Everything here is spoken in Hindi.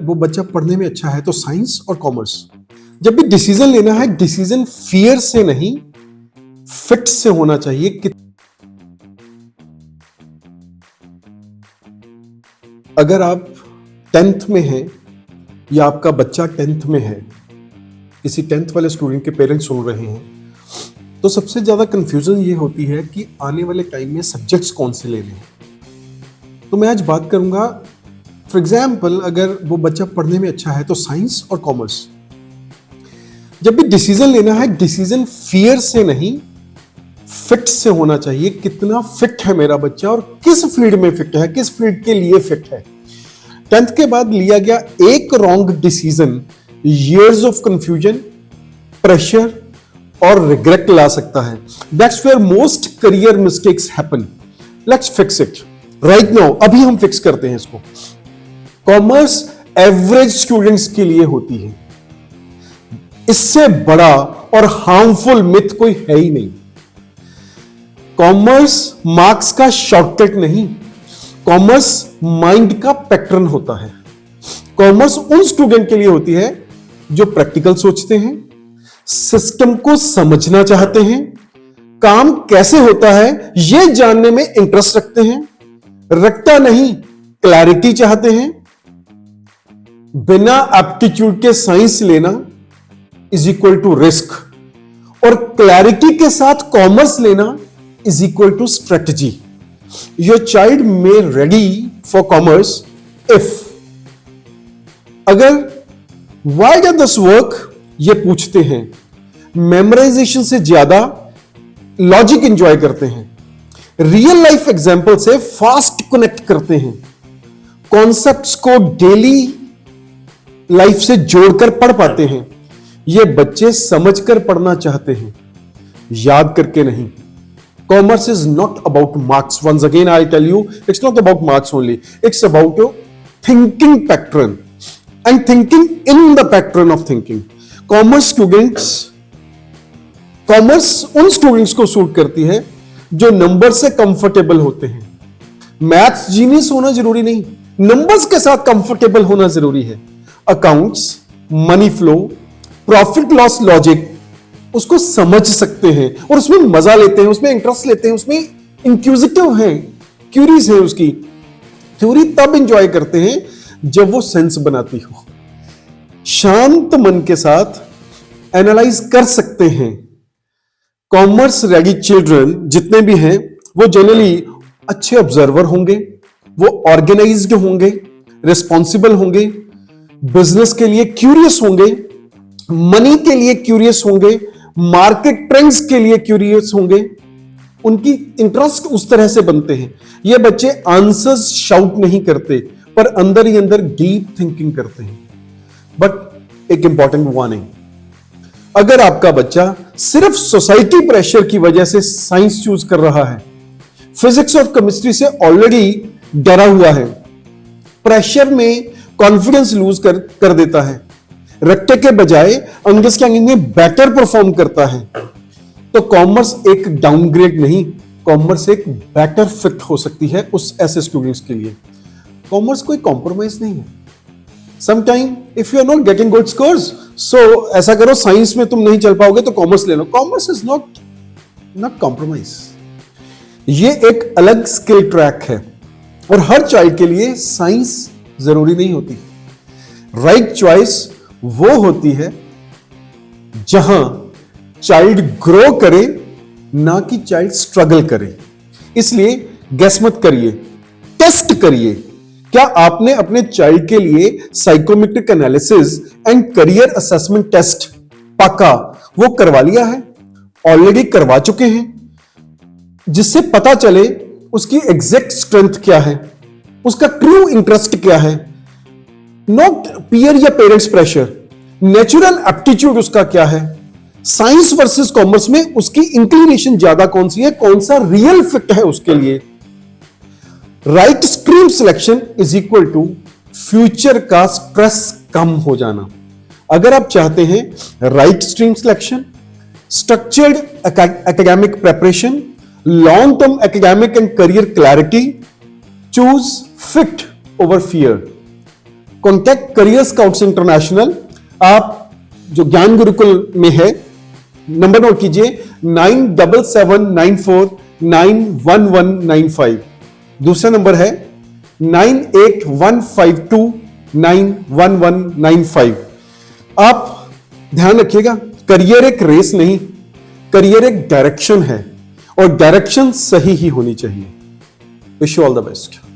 वो बच्चा पढ़ने में अच्छा है तो साइंस और कॉमर्स। जब भी डिसीजन लेना है, डिसीजन फियर से नहीं फिट से होना चाहिए कि अगर आप 10th में हैं या आपका बच्चा 10th में है, किसी 10th वाले स्टूडेंट के पेरेंट्स सुन रहे हैं, तो सबसे ज्यादा कंफ्यूजन ये होती है कि आने वाले टाइम में सब्जेक्ट्स कौन से लेने हैं। तो मैं आज बात करूंगा, फॉर एग्जाम्पल अगर वो बच्चा पढ़ने में अच्छा है तो साइंस और कॉमर्स। जब भी डिसीजन लेना है, डिसीजन फियर से नहीं फिट से होना चाहिए। कितना फिट है मेरा बच्चा और किस फील्ड में फिट है, किस फील्ड के लिए फिट है। 10th के बाद लिया गया एक wrong decision years of confusion, pressure और रिग्रेट ला सकता है। That's where most career mistakes happen. Let's fix it right now. अभी हम फिक्स करते हैं इसको। कॉमर्स एवरेज स्टूडेंट्स के लिए होती है। इससे बड़ा और हार्मफुल मिथ कोई है ही नहीं। कॉमर्स मार्क्स का शॉर्टकट नहीं, कॉमर्स माइंड का पैटर्न होता है। कॉमर्स उन स्टूडेंट के लिए होती है जो प्रैक्टिकल सोचते हैं, सिस्टम को समझना चाहते हैं, काम कैसे होता है यह जानने में इंटरेस्ट रखते हैं, रट्टा नहीं क्लैरिटी चाहते हैं। बिना एप्टीट्यूड के साइंस लेना इज इक्वल टू रिस्क, और क्लैरिटी के साथ कॉमर्स लेना is equal to strategy. Your child may ready for commerce if, अगर व्हाई डज दिस वर्क ये पूछते हैं, मेमोराइजेशन से ज्यादा लॉजिक एंजॉय करते हैं, रियल लाइफ एग्जांपल से फास्ट कनेक्ट करते हैं, कॉन्सेप्ट्स को डेली लाइफ से जोड़कर पढ़ पाते हैं। ये बच्चे समझकर पढ़ना चाहते हैं, याद करके नहीं। Commerce is not about marks. Once again I tell you, it's not about marks only, it's about your thinking pattern and thinking in the pattern of thinking. Commerce उन स्टूडेंट्स को सूट करती है जो नंबर से कंफर्टेबल होते हैं। मैथ्स जीनियस होना जरूरी नहीं, नंबर्स के साथ कंफर्टेबल होना जरूरी है। Accounts, money flow, profit loss logic उसको समझ सकते हैं और उसमें मजा लेते हैं, उसमें इंटरेस्ट लेते हैं, उसमें इंक्विजिटिव हैं, क्यूरीज है। उसकी थ्योरी तब एंजॉय करते हैं जब वो सेंस बनाती हो। शांत मन के साथ एनालाइज कर सकते हैं। कॉमर्स रेडी चिल्ड्रन जितने भी हैं वो जनरली अच्छे ऑब्जर्वर होंगे, वो ऑर्गेनाइज्ड होंगे, रिस्पॉन्सिबल होंगे, बिजनेस के लिए क्यूरियस होंगे, मनी के लिए क्यूरियस होंगे, मार्केट ट्रेंड्स के लिए क्यूरियस होंगे। उनकी इंटरेस्ट उस तरह से बनते हैं। ये बच्चे आंसर्स शाउट नहीं करते पर अंदर ही अंदर डीप थिंकिंग करते हैं। बट एक इंपॉर्टेंट वार्निंग, अगर आपका बच्चा सिर्फ सोसाइटी प्रेशर की वजह से साइंस चूज कर रहा है, फिजिक्स और केमिस्ट्री से ऑलरेडी डरा हुआ है, प्रेशर में कॉन्फिडेंस लूज कर देता है, रट्टे के बजाय अंडरस्टैंडिंग में बेटर परफॉर्म करता है, तो कॉमर्स एक डाउनग्रेड नहीं, कॉमर्स एक बेटर फिट हो सकती है उस ऐसे स्टूडेंट्स के लिए। कॉमर्स कोई कॉम्प्रोमाइज नहीं है। Sometime if you are not getting good scores, so ऐसा करो साइंस में तुम नहीं चल पाओगे तो कॉमर्स ले लो। Commerce is not compromise. ये एक अलग स्किल ट्रैक है और हर चाइल्ड के लिए साइंस जरूरी नहीं होती। राइट चॉइस वो होती है जहां चाइल्ड ग्रो करे, ना कि चाइल्ड स्ट्रगल करे। इसलिए गेस मत करिए, टेस्ट करिए। क्या आपने अपने चाइल्ड के लिए psychometric analysis and career assessment test पाका वो करवा लिया है? ऑलरेडी करवा चुके हैं, जिससे पता चले उसकी एग्जैक्ट स्ट्रेंथ क्या है, उसका ट्रू इंटरेस्ट क्या है। नॉट पीयर या पेरेंट्स प्रेशर, नेचुरल एप्टीट्यूड उसका क्या है। साइंस वर्सेस कॉमर्स में उसकी इंक्लिनेशन ज्यादा कौन सी है, कौन सा रियल फिट है उसके लिए। Right stream selection is equal to future का स्ट्रेस कम हो जाना। अगर आप चाहते हैं right stream selection, structured academic preparation, long term academic and career clarity, choose fit over fear. Contact career scouts international. आप जो ज्ञान गुरुकुल में है, नंबर नोट कीजिए 9779491195। दूसरा नंबर है 9815291195। आप ध्यान रखिएगा, करियर एक रेस नहीं, करियर एक डायरेक्शन है और डायरेक्शन सही ही होनी चाहिए। Wish you all the best.